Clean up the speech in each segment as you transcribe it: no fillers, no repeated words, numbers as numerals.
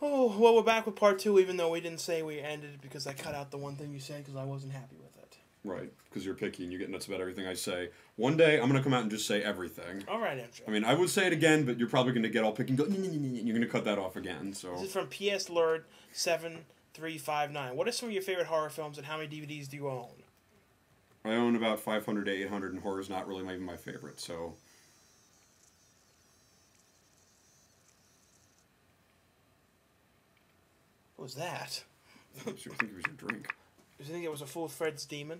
Oh, well, we're back with part 2, even though we didn't say we ended it because I cut out the one thing you said because I wasn't happy with it. Right, because you're picky and you get nuts about everything I say. One day, I'm going to come out and just say everything. All right, MJ. I mean, I would say it again, but you're probably going to get all picky and go, and you're going to cut that off again, so... This is from PS Lord 7359. What are some of your favorite horror films and how many DVDs do you own? I own about 500 to 800, and horror's not really even my favorite, so... What was that? I think it was your drink. I think it was a full Fred's Demon.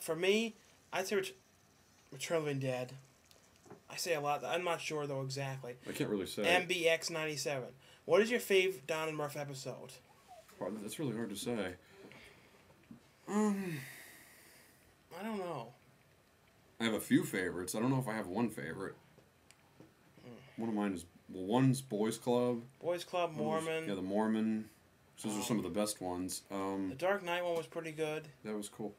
For me, I'd say Return of the Living Dead. I say a lot. I'm not sure, though, exactly. I can't really say. MBX97. What is your fave Don and Murph episode? Oh, that's really hard to say. I don't know. I have a few favorites. I don't know if I have one favorite. One of mine is... Well, one's Boys Club. Boys Club, Mormon. Yeah, the Mormon. Those are some of the best ones. The Dark Knight one was pretty good. That was cool.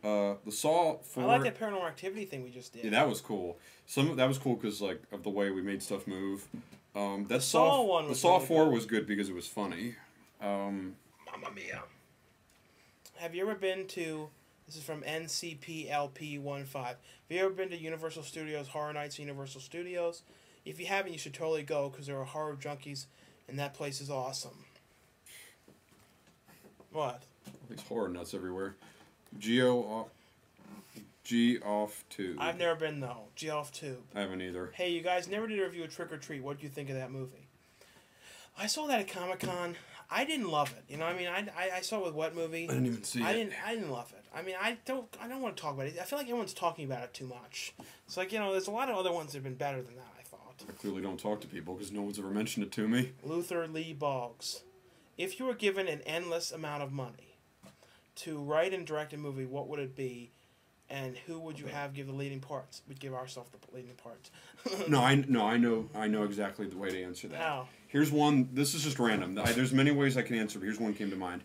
The Saw 4... I like that Paranormal Activity thing we just did. Yeah, that was cool. That was cool because, like, of the way we made stuff move. The Saw one was The Saw really 4 good. was good because it was funny. Mamma mia. Have you ever been to... This is from NCPLP15. Have you ever been to Universal Studios, Horror Nights at Universal Studios? If you haven't, you should totally go because there are horror junkies, and that place is awesome. What? There's horror nuts everywhere. G-Off Tube. I've never been, though. G-Off Tube. I haven't either. Hey, you guys never did a review of Trick or Treat. What do you think of that movie? I saw that at Comic-Con. I didn't love it. You know what I mean? I saw it with what movie? I didn't even see it. I didn't love it. I mean, I don't want to talk about it. I feel like everyone's talking about it too much. It's like, you know, there's a lot of other ones that have been better than that, I thought. I clearly don't talk to people because no one's ever mentioned it to me. Luther Lee Boggs. If you were given an endless amount of money to write and direct a movie, what would it be? And who would you have give the leading parts? We'd give ourselves the leading parts. I know exactly the way to answer that. How? Here's one. This is just random. There's many ways I can answer, but here's one that came to mind.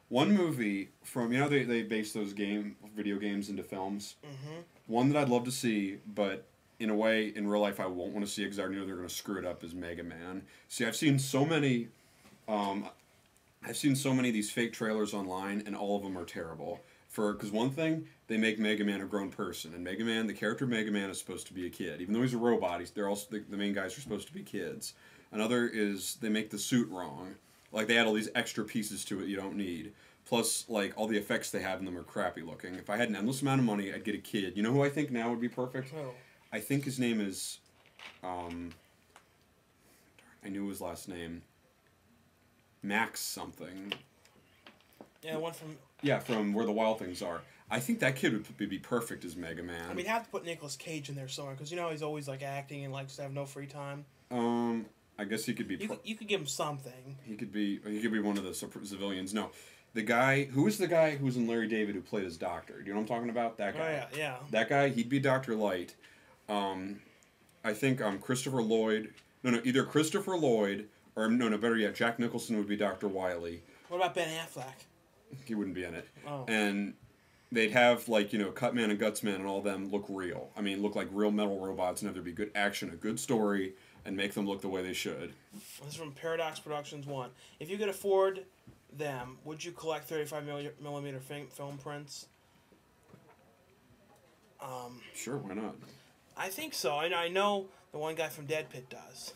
One movie from, you know, they base those video games into films. Mm-hmm. One that I'd love to see, but in a way, in real life, I won't want to see it because I know they're going to screw it up, is Mega Man. See, I've seen so many of these fake trailers online, and all of them are terrible. Because one thing, they make Mega Man a grown person, and Mega Man, the character of Mega Man, is supposed to be a kid. Even though he's a robot, they're also the main guys are supposed to be kids. Another is they make the suit wrong. Like, they add all these extra pieces to it you don't need. Plus, like, all the effects they have in them are crappy looking. If I had an endless amount of money, I'd get a kid. You know who I think now would be perfect? Oh. I think his name is, I knew his last name. Max something. Yeah, one from... Yeah, from Where the Wild Things Are. I think that kid would be perfect as Mega Man. I mean, have to put Nicolas Cage in there somewhere, because, you know, he's always, like, acting and likes to have no free time. I guess he could be... You could give him something. He could be one of the civilians. No. The guy... Who was the guy who was in Larry David who played his doctor? Do you know what I'm talking about? That guy. Oh, yeah. That guy, he'd be Dr. Light. I think Christopher Lloyd... No, either Christopher Lloyd or... No, better yet, Jack Nicholson would be Dr. Wily. What about Ben Affleck? He wouldn't be in it. Oh. And they'd have, like, you know, Cutman and Gutsman and all of them look real. I mean, look like real metal robots and have there be good action, a good story, and make them look the way they should. This is from Paradox Productions 1. If you could afford them, would you collect 35mm film prints? Sure, why not? I think so. I know the one guy from Dead Pit does.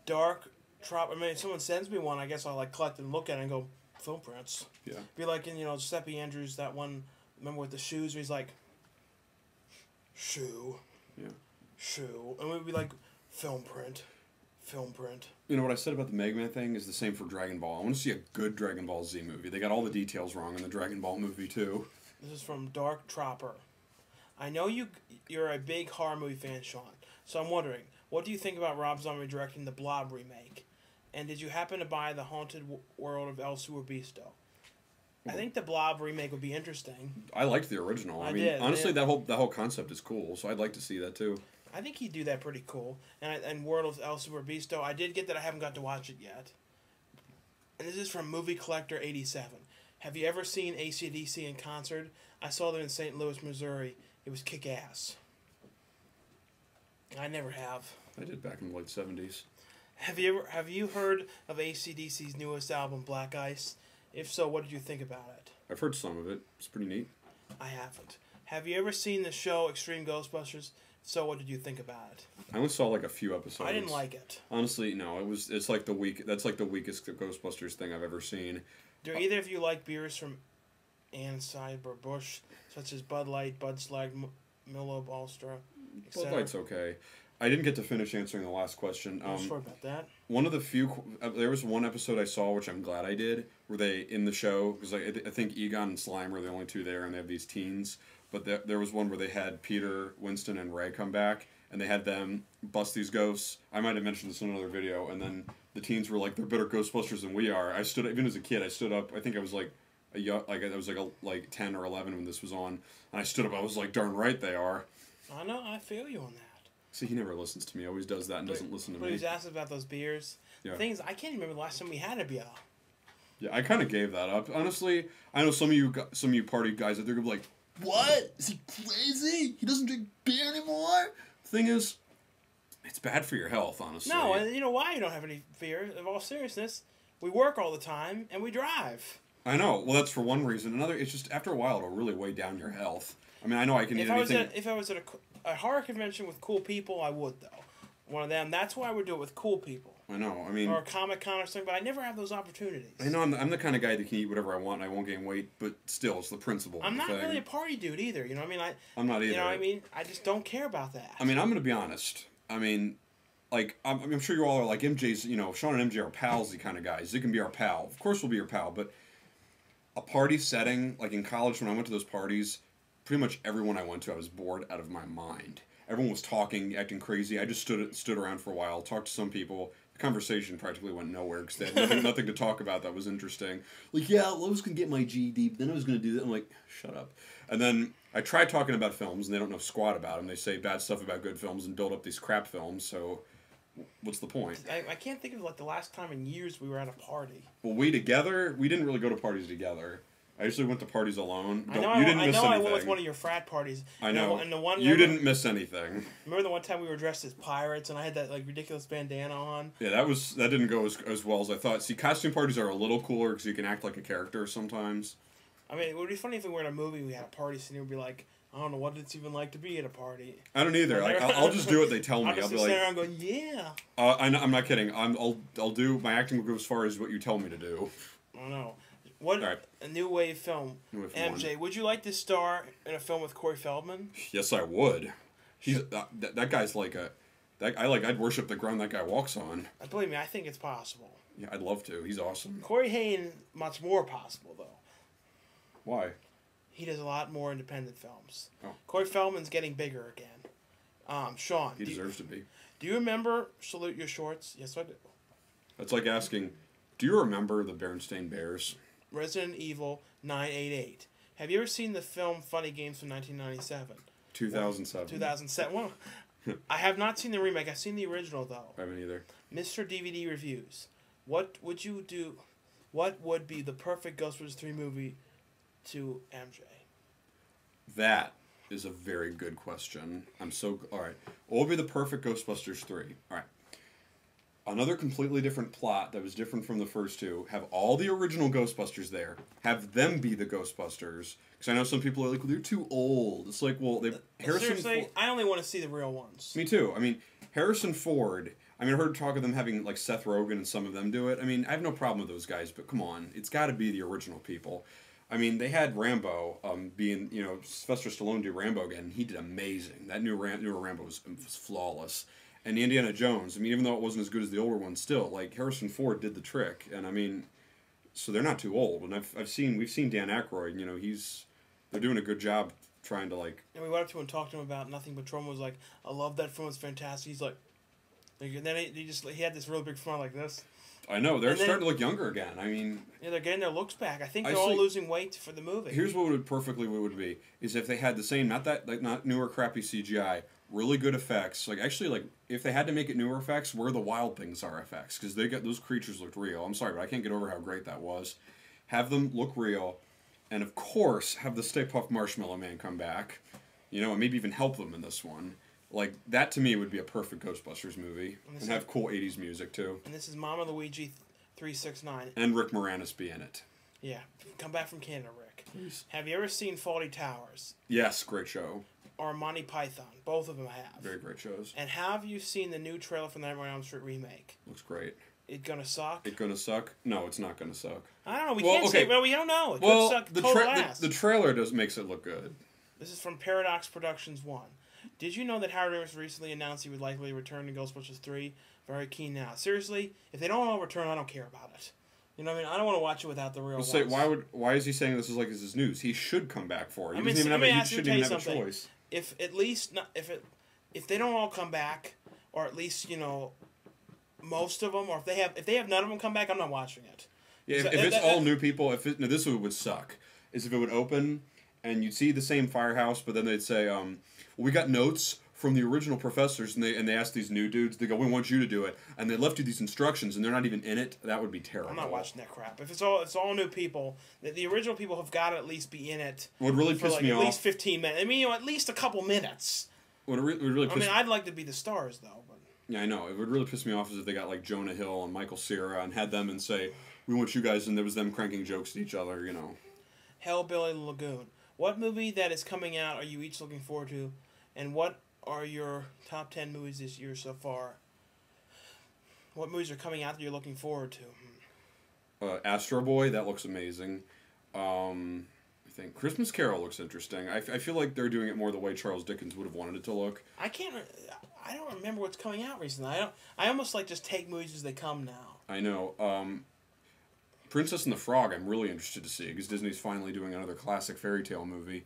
Dark Trop. I mean, if someone sends me one, I guess I'll, like, collect it and look at it and go, film prints. Yeah. Be like in, you know, Giuseppe Andrews, that one, remember with the shoes, where he's like, shoe. Yeah. Shoe. And we'd be like, film print. Film print. You know what I said about the Mega Man thing is the same for Dragon Ball. I want to see a good Dragon Ball Z movie. They got all the details wrong in the Dragon Ball movie, too. This is from Dark Tropper. I know you're a big horror movie fan, Shawn. So I'm wondering, what do you think about Rob Zombie directing the Blob remake? And did you happen to buy The Haunted World of El Superbeasto? I think the Blob remake would be interesting. I liked the original. I mean, honestly, that whole concept is cool, so I'd like to see that too. I think he'd do that pretty cool. And World of El Superbeasto, I did get that. I haven't got to watch it yet. And this is from Movie Collector 87. Have you ever seen AC/DC in concert? I saw them in St. Louis, Missouri. It was kick-ass. I never have. I did back in the late 70s. Have you heard of AC/DC's newest album, Black Ice? If so, what did you think about it? I've heard some of it. It's pretty neat. I haven't. Have you ever seen the show Extreme Ghostbusters? So what did you think about it? I only saw like a few episodes. I didn't like it. Honestly, no. It's like that's like the weakest Ghostbusters thing I've ever seen. Do either of you like beers from Anheuser-Busch, such as Bud Light, Bud Slag, Michelob Ultra, etc.? Bud Light's okay. I didn't get to finish answering the last question. I'm sorry about that. One of the few, there was one episode I saw, which I'm glad I did, where they, in the show, because I think Egon and Slime are the only two there, and they have these teens, but there was one where they had Peter, Winston, and Ray come back, and they had them bust these ghosts. I might have mentioned this in another video, and then the teens were like, they're better Ghostbusters than we are. Even as a kid, I stood up, I think I was like, I was like 10 or 11 when this was on, and I stood up, I was like, darn right they are. I know, I feel you on that. See, he never listens to me. He always does that and doesn't listen to me. But he was asking about those beers. Yeah. The thing is, I can't even remember the last time we had a beer. Yeah, I kind of gave that up. Honestly, I know some of you party guys out there gonna be like, "What? Is he crazy? He doesn't drink beer anymore?" Thing is, it's bad for your health, honestly. No, and you know why you don't have any beer? In all seriousness, we work all the time and we drive. I know. Well, that's for one reason. Another, it's just after a while it'll really weigh down your health. I mean, I know I can eat anything. If I was at a horror convention with cool people, I would though. One of them. That's why I would do it with cool people. I know. I mean, or a Comic-Con or something, but I never have those opportunities. I know. I'm the kind of guy that can eat whatever I want and I won't gain weight, but still, it's the principle. I'm not really a party dude either. You know what I mean? I'm not either. You know what I mean? I just don't care about that. I mean, I'm gonna be honest. I mean, like I'm sure you all are like MJ's. You know, Shawn and MJ are palsy kind of guys. They can be our pal. Of course, we'll be your pal. But a party setting, like in college when I went to those parties, pretty much everyone I went to, I was bored out of my mind. Everyone was talking, acting crazy. I just stood around for a while, talked to some people. The conversation practically went nowhere because they had nothing to talk about that was interesting. Like, yeah, I was going to get my GED, but then I was going to do that. I'm like, shut up. And then I tried talking about films, and they don't know squat about them. They say bad stuff about good films and build up these crap films, so what's the point? I can't think of like the last time in years we were at a party. Well, we didn't really go to parties together. I usually went to parties alone. I went with one of your frat parties. I know. And the one you didn't miss anything. Remember the one time we were dressed as pirates and I had that like ridiculous bandana on? Yeah, that didn't go as well as I thought. See, costume parties are a little cooler because you can act like a character sometimes. I mean, it would be funny if we were in a movie and we had a party scene and we'd be like, I don't know what it's even like to be at a party. I don't either. Like, I'll just do what they tell me. I'll be like, around going, yeah. I'm not kidding. I'll do my acting will go as far as what you tell me to do. I don't know. What a new wave film? MJ, would you like to star in a film with Corey Feldman? Yes, I would. He's that guy's like I'd worship the ground that guy walks on. Believe me, I think it's possible. Yeah, I'd love to. He's awesome. Corey Haim, much more possible though. Why? He does a lot more independent films. Oh. Corey Feldman's getting bigger again. Shawn. He deserves to be. Do you remember Salute Your Shorts? Yes, I do. That's like asking, do you remember the Berenstain Bears? Resident Evil 988. Have you ever seen the film Funny Games from 1997? 2007. 2007. Well, I have not seen the remake. I've seen the original, though. I haven't either. Mr. DVD Reviews. What would you do? What would be the perfect Ghostbusters 3 movie to MJ? That is a very good question. All right. What would be the perfect Ghostbusters 3? All right. Another completely different plot that was different from the first two. Have all the original Ghostbusters there. Have them be the Ghostbusters. Because I know some people are like, well, they're too old. It's like, well, seriously, I only want to see the real ones. Me too. I mean, Harrison Ford. I mean, I heard talk of them having like Seth Rogen and some of them do it. I mean, I have no problem with those guys, but come on, it's got to be the original people. I mean, they had Rambo being, Sylvester Stallone do Rambo again. And he did amazing. That newer Rambo was flawless. And Indiana Jones, I mean, even though it wasn't as good as the older one, still, like, Harrison Ford did the trick. And, I mean, so they're not too old. And we've seen Dan Aykroyd, they're doing a good job trying to, like... And we went up to him and talked to him about Nothing But Trouble. Was like, I love that film, it's fantastic. He's like... And then he had this real big smile like this. I know, they're starting to look younger again. I mean... Yeah, they're getting their looks back. I think they're all losing weight for the movie. Here's what would be, is if they had the same, not newer crappy CGI, really good effects. Like, actually, like, if they had to make it newer effects, where the Wild Things are effects. Because those creatures looked real. I'm sorry, but I can't get over how great that was. Have them look real. And, of course, have the Stay Puft Marshmallow Man come back. And maybe even help them in this one. Like, that to me would be a perfect Ghostbusters movie. And have cool 80s music, too. And this is Mama Luigi 369. And Rick Moranis be in it. Yeah. Come back from Canada, Rick. Please. Have you ever seen Fawlty Towers? Yes, great show. Or Monty Python? Both of them I have. Very great shows. And have you seen the new trailer for the Nightmare on Elm Street remake? Looks great. It gonna suck? It gonna suck? No, it's not gonna suck. I don't know. We can't say. Well, we don't know. It could suck the trailer makes it look good. This is from Paradox Productions 1. Did you know that Howard Ramis recently announced he would likely return to Ghostbusters 3? Very keen now. Seriously, if they don't all return, I don't care about it. You know what I mean? I don't want to watch it without the real ones. Say, why is he saying this is news? He should come back for it. He shouldn't even have a choice. If they don't all come back, or at least, you know, most of them, or if they have none of them come back, I'm not watching it. Yeah, if it's all new people, this would suck. Is if it would open and you'd see the same firehouse, but then they'd say, well, we got notes from the original professors, and they asked these new dudes, they go, we want you to do it, and they left you these instructions, and they're not even in it. That would be terrible. I'm not watching that crap. If it's all new people, the original people have got to at least be in it. What really pissed me off, at least 15 minutes. I mean, you know, at least a couple minutes. I'd like to be the stars though. But yeah, I know. It would really piss me off is if they got like Jonah Hill and Michael Cera and had them and say, we want you guys, and there was them cranking jokes at each other. You know. Hellbilly Lagoon. What movie that is coming out are you each looking forward to, and what are your top 10 movies this year so far? What movies are coming out that you're looking forward to? Astro Boy, that looks amazing. I think Christmas Carol looks interesting. I feel like they're doing it more the way Charles Dickens would have wanted it to look. I don't remember what's coming out recently. I almost like just take movies as they come now. I know. Princess and the Frog, I'm really interested to see because Disney's finally doing another classic fairy tale movie.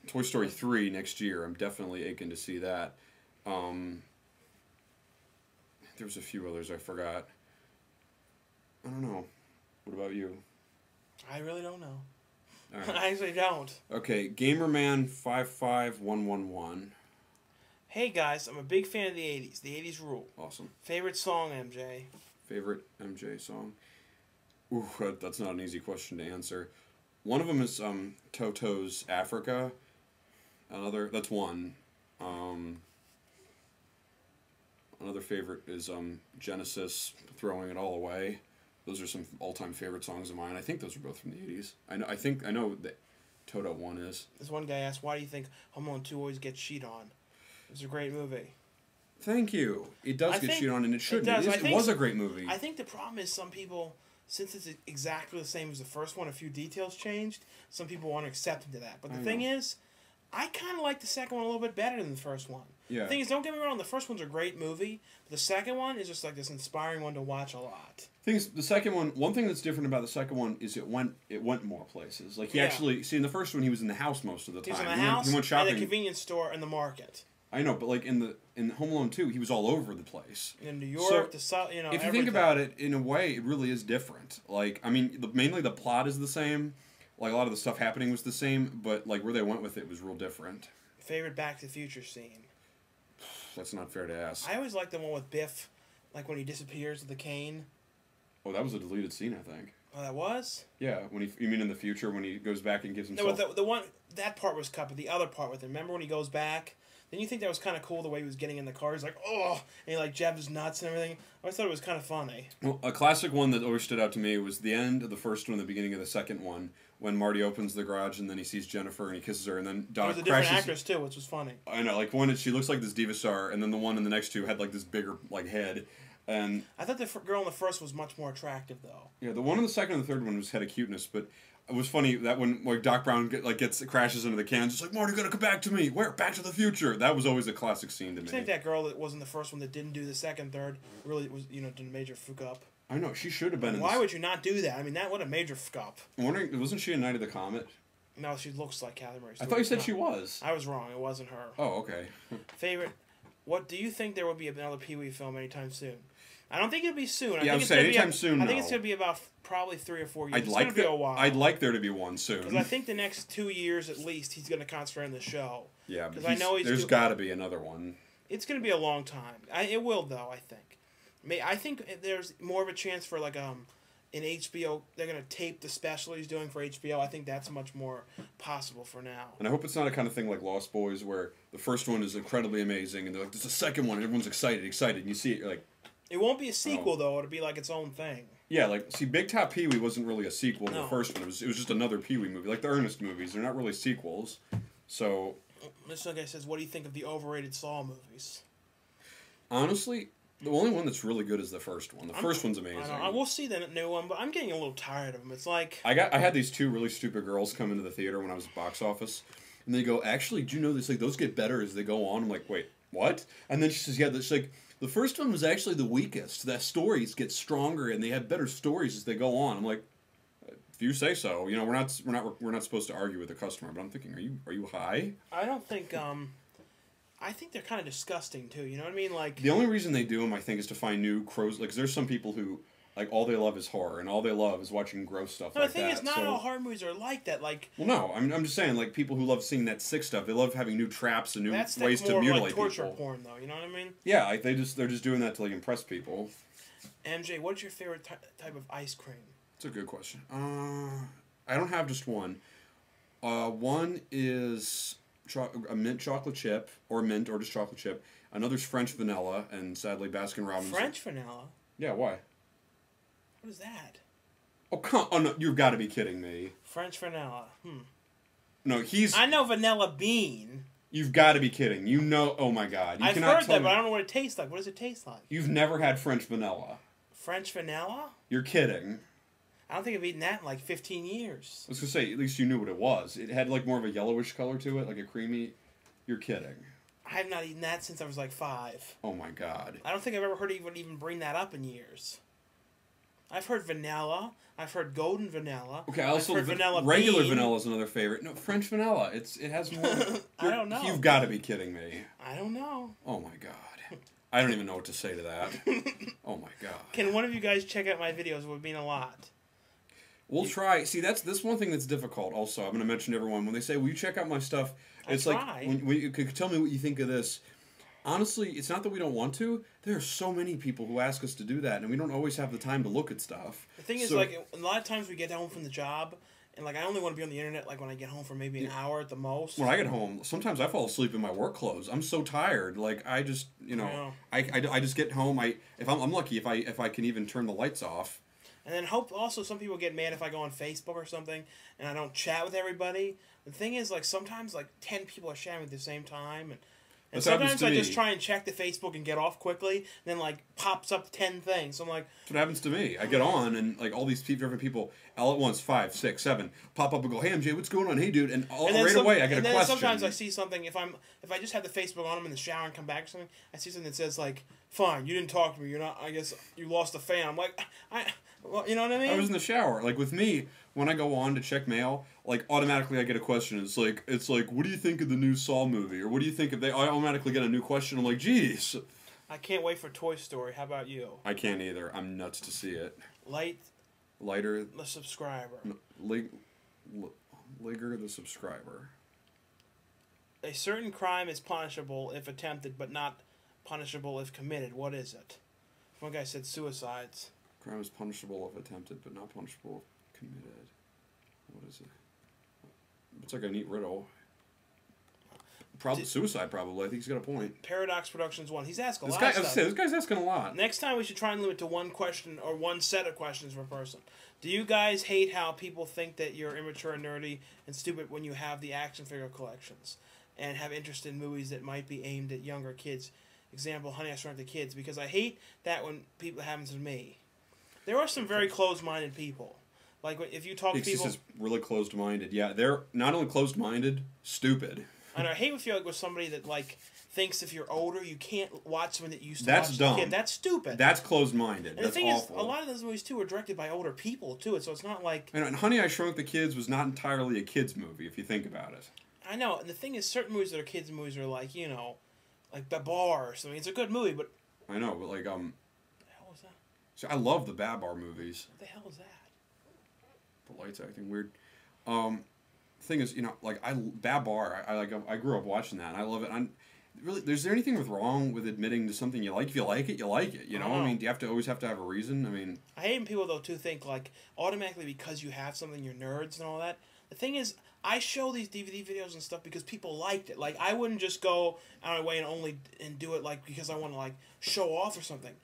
Toy Story 3 next year. I'm definitely aching to see that. There's a few others I forgot. I don't know. What about you? I really don't know. All right. I actually don't. Okay, Gamerman55111. Hey guys, I'm a big fan of the 80s. The 80s rule. Awesome. Favorite song, MJ? Favorite MJ song? Ooh, that's not an easy question to answer. One of them is Toto's Africa. That's one. Another favorite is Genesis, Throwing It All Away. Those are some all-time favorite songs of mine. I think those are both from the 80s. I know that Toto 1 is. This one guy asked, why do you think Home Alone 2 always gets cheat on? It's a great movie. Thank you. It does get cheat on, and it shouldn't. It was a great movie. I think the problem is some people, since it's exactly the same as the first one, a few details changed, some people want to accept into that. But the thing is, I kind of like the second one a little bit better than the first one. Yeah. The thing is, don't get me wrong, the first one's a great movie, but the second one is just like this inspiring one to watch a lot. The second one thing that's different about the second one is it went more places. Like he actually, in the first one he was in the house most of the time. He was in the house, he went shopping. and the convenience store, and the market. I know, but like in Home Alone 2, he was all over the place. In New York, the South, you know. If you think about it, in a way, it really is different. Like, I mean, mainly the plot is the same. Like a lot of the stuff happening was the same, but like where they went with it was real different. Favorite Back to the Future scene? That's not fair to ask. I always like the one with Biff, like when he disappears with the cane. Oh, that was a deleted scene, I think. Oh, that was? Yeah, you mean in the future when he goes back and gives himself... No, the one, that part was cut, but the other part with him, remember when he goes back? Didn't you think that was kind of cool, the way he was getting in the car? He's like, oh, and he like jabbed his nuts and everything. I always thought it was kind of funny. Well, a classic one that always stood out to me was the end of the first one, the beginning of the second one, when Marty opens the garage and then he sees Jennifer and he kisses her, and then Doc crashes... It was a different actress, too, which was funny. I know, like one, she looks like this diva star, and then the one in the next two had like this bigger like head. And I thought the girl in the first was much more attractive, though. Yeah, the one in the second and the third one had a cuteness, but it was funny that when like Doc Brown crashes into the cans, it's like, Marty, gotta come back to me. Where? Back to the Future. That was always a classic scene to me. I think that girl that was in the first one that didn't do the second, third, really was, did a major fuck up. I know, she should have been. Why would you not do that? I mean, that would a major fuck up. I'm wondering, wasn't she in Night of the Comet? No, she looks like Callie Murray. I thought you said she was. I was wrong. It wasn't her. Oh, okay. Favorite? What do you think there will be another Pee Wee film anytime soon? I don't think it'll be soon. I would say anytime soon. I think it's going to be about probably 3 or 4 years. It's going to be a while. I'd like there to be one soon. Because I think the next 2 years at least he's going to concentrate on the show. Yeah, but I know there's got to be another one. It's going to be a long time. It will though. I think. I think there's more of a chance for like in HBO, they're going to tape the special he's doing for HBO. I think that's much more possible for now. And I hope it's not a kind of thing like Lost Boys where the first one is incredibly amazing and they're like, there's a second one and everyone's excited, and you see it, you're like... It won't be a sequel, though. It'll be like its own thing. Yeah, like, see, Big Top Pee-wee wasn't really a sequel to the first one. It was just another Pee-wee movie. Like the Ernest movies, they're not really sequels. So... This guy says, what do you think of the overrated Saw movies? Honestly... The only one that's really good is the first one. The first one's amazing. I will see the new one, but I'm getting a little tired of them. It's like... I had these two really stupid girls come into the theater when I was at box office, and they go, actually, do you know this? Like, those get better as they go on. I'm like, wait, what? And then she says, yeah, she's like, the first one was actually the weakest. The stories get stronger, and they have better stories as they go on. I'm like, if you say so. You know, we're not supposed to argue with the customer, but I'm thinking, are you high? I don't think... I think they're kind of disgusting too. You know what I mean? Like the only reason they do them, I think, is to find new crows. Like, 'cause there's some people who like all they love is horror, and all they love is watching gross stuff like that. The thing is, not all horror movies are like that. Like, well, no, I'm just saying, like people who love seeing that sick stuff, they love having new traps and new ways to more mutilate like torture people. porn, though. You know what I mean? Yeah, like they're just doing that to like impress people. MJ, what's your favorite type of ice cream? It's a good question. I don't have just one. One is a mint chocolate chip, or mint, or just chocolate chip. Another's French vanilla, and sadly Baskin Robbins. French vanilla? Yeah, why? What is that? Oh, no, you've got to be kidding me. French vanilla. No, I know vanilla bean. You've got to be kidding. You know, oh my God. I've heard that, but I don't know what it tastes like. What does it taste like? You've never had French vanilla. French vanilla? You're kidding. I don't think I've eaten that in like 15 years. I was going to say, at least you knew what it was. It had like more of a yellowish color to it, like a creamy... You're kidding. I have not eaten that since I was like 5. Oh my God. I don't think I've ever heard anyone even bring that up in years. I've heard vanilla. I've heard golden vanilla. Okay, also I've heard vanilla regular bean. vanilla is another favorite. No, French vanilla. It has more... I don't know. You've got to be kidding me. I don't know. Oh my God. I don't even know what to say to that. Oh my God. Can one of you guys check out my videos? It would mean a lot. We'll try. See, that's one thing that's difficult. Also, I'm going to mention to everyone when they say, "Will you check out my stuff?" It's like when you could tell me what you think of this. Honestly, it's not that we don't want to. There are so many people who ask us to do that, and we don't always have the time to look at stuff. The thing is, like, a lot of times we get home from the job, and like I only want to be on the internet like when I get home for maybe an hour at the most. When I get home, sometimes I fall asleep in my work clothes. I'm so tired. Like I just, I just get home. I'm lucky if I can even turn the lights off. And then also some people get mad if I go on Facebook or something and I don't chat with everybody. The thing is, like, sometimes like 10 people are chatting at the same time, and sometimes I just try and check the Facebook and get off quickly, and then like pops up 10 things. So I'm like, that's what happens to me. I get on and like all these different people all at once, 5, 6, 7, pop up and go, "Hey MJ, what's going on? Hey dude," and right away I get a question. And then sometimes I see something if I just have the Facebook on, I'm in the shower and come back or something. I see something that says like, "Fine, you didn't talk to me. You're not. I guess you lost a fan." I'm like, well, you know what I mean? I was in the shower. Like with me, when I go on to check mail, like automatically I get a question. It's like, what do you think of the new Saw movie? Or what do you think of I automatically get a new question. I'm like, geez. I can't wait for Toy Story. How about you? I can't either. I'm nuts to see it. Lighter the subscriber. Ligger the subscriber. A certain crime is punishable if attempted, but not punishable if committed. What is it? One guy said suicides. Crime is punishable if attempted, but not punishable if committed. What is it? It's like a neat riddle. Suicide, probably. I think he's got a point. Paradox Productions 1. He's asking a lot of stuff. This guy's asking a lot. Next time we should try and limit to one question or one set of questions per person. Do you guys hate how people think that you're immature and nerdy and stupid when you have the action figure collections and have interest in movies that might be aimed at younger kids? Example, Honey, I Shrunk the Kids. Because I hate that when people happens to me. There are some very closed-minded people. Like, if you talk to people... It's just really closed-minded. Yeah, they're not only closed-minded, stupid. And I hate if you're like with somebody that like thinks if you're older you can't watch something that you used to That's watch dumb. as a kid. That's stupid. That's closed-minded. And That's the thing awful. is, a lot of those movies too are directed by older people too, so it's not like... And Honey, I Shrunk the Kids was not entirely a kids movie, if you think about it. I know, and the thing is, certain movies that are kids' movies are like, you know, like Babar or something. It's a good movie, but... I know, but like, What the hell is that? So I love the Babar movies. What the hell is that? The light's acting weird. Thing is, you know, like Babar, I grew up watching that, and I love it. really, is there anything wrong with admitting to something you like? If you like it, you like it. You know, I mean, do you have to always have to have a reason? I mean, I hate when people though too think like automatically because you have something you're nerds and all that. The thing is, I show these DVD videos and stuff because people liked it. Like I wouldn't just go out of my way and do it like because I want to like show off or something.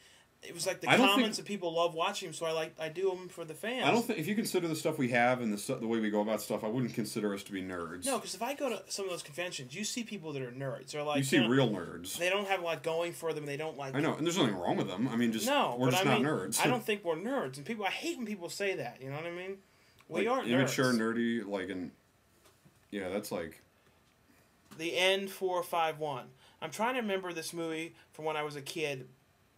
It was like the comments that people love watching them, so I do them for the fans. I don't think if you consider the stuff we have and the way we go about stuff, I wouldn't consider us to be nerds. No, because if I go to some of those conventions, you see people that are nerds. They're like you see real nerds. They don't have a lot going for them. They don't like. I know, and there's nothing wrong with them. I mean, we're just not nerds. I don't think we're nerds, and I hate when people say that. You know what I mean? We like, aren't immature, nerds. nerdy, like yeah, that's like. The End 451. I'm trying to remember this movie from when I was a kid.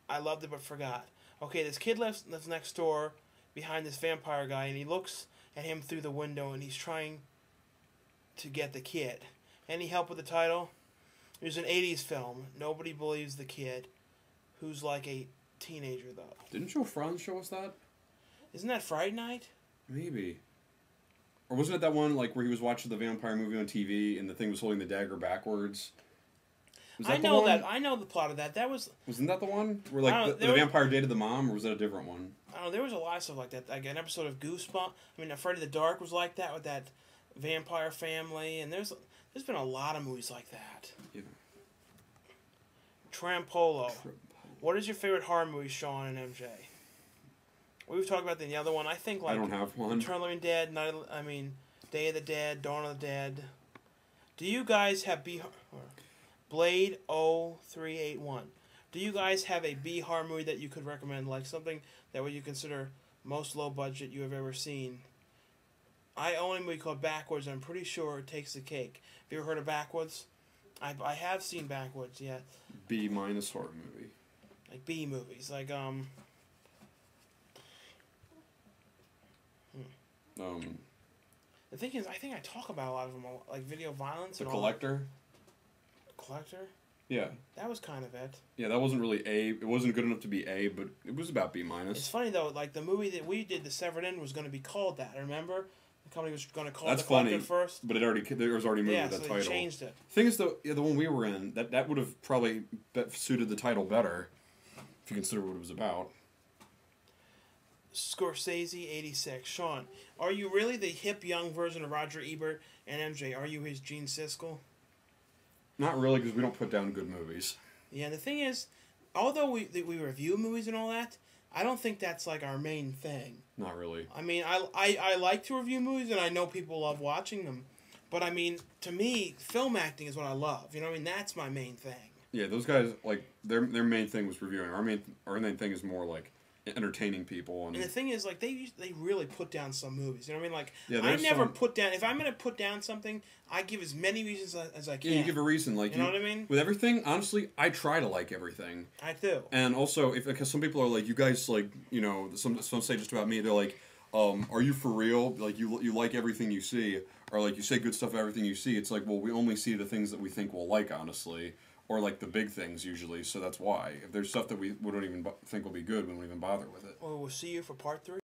I loved it but forgot. Okay, this kid lives next door behind this vampire guy, and he looks at him through the window, and he's trying to get the kid. Any help with the title? It was an 80s film. Nobody believes the kid, who's like a teenager, though. Didn't Joe Franz show us that? Isn't that Friday Night? Maybe. Or wasn't it that one like where he was watching the vampire movie on TV, and the thing was holding the dagger backwards? I know that. I know the plot of that. Wasn't that the one where like the vampire dated the mom, or was that a different one? I don't know. There was a lot of stuff like that. Like an episode of Goosebumps. I mean, Freddy the Dark was like that with that vampire family, and there's been a lot of movies like that. Yeah. Trampolo. What is your favorite horror movie, Shawn and MJ? We've talked about the other one. I think like I don't have one. Return of the Living Dead. Day of the Dead, Dawn of the Dead. Do you guys have Blade 0381. Do you guys have a B horror movie that you could recommend, like something that would you consider most low budget you have ever seen? I own a movie called Backwards. I'm pretty sure it takes the cake. Have you ever heard of Backwards? I have seen Backwards. Yeah. B- horror movie. Like B movies, like The thing is, I think I talk about a lot of them, like video violence. The Collector. Collector. Yeah. That was kind of it. Yeah, that wasn't really A. It wasn't good enough to be A, but it was about B-. It's funny though, like the movie that we did, The Severed End, was going to be called that. Remember, the company was going to call it The Collector first. But there was already moved with that title. Yeah, so they changed it. Thing is, though, the one we were in, that would have probably suited the title better, if you consider what it was about. Scorsese 86. Shawn, are you really the hip young version of Roger Ebert and MJ? Are you his Gene Siskel? Not really, because we don't put down good movies. Yeah, the thing is, although we review movies and all that, I don't think that's like our main thing. Not really. I mean, I like to review movies, and I know people love watching them. But I mean, to me, film acting is what I love. You know what I mean? That's my main thing. Yeah, those guys, like, their main thing was reviewing. Our main thing is more like entertaining people. And the thing is, like, they really put down some movies. You know what I mean? Like, yeah, I never put down... If I'm going to put down something, I give as many reasons as I can. Yeah, you give a reason. Like, you know what I mean? With everything, honestly, I try to like everything. I do. And also, because some people are like, you guys, like, you know, some say just about me, they're like, are you for real? Like, you like everything you see? Or, like, you say good stuff about everything you see. It's like, well, we only see the things that we think we'll like, honestly. Or, like, the big things, usually, so that's why. If there's stuff that we don't even think will be good, we won't even bother with it. Well, we'll see you for part 3.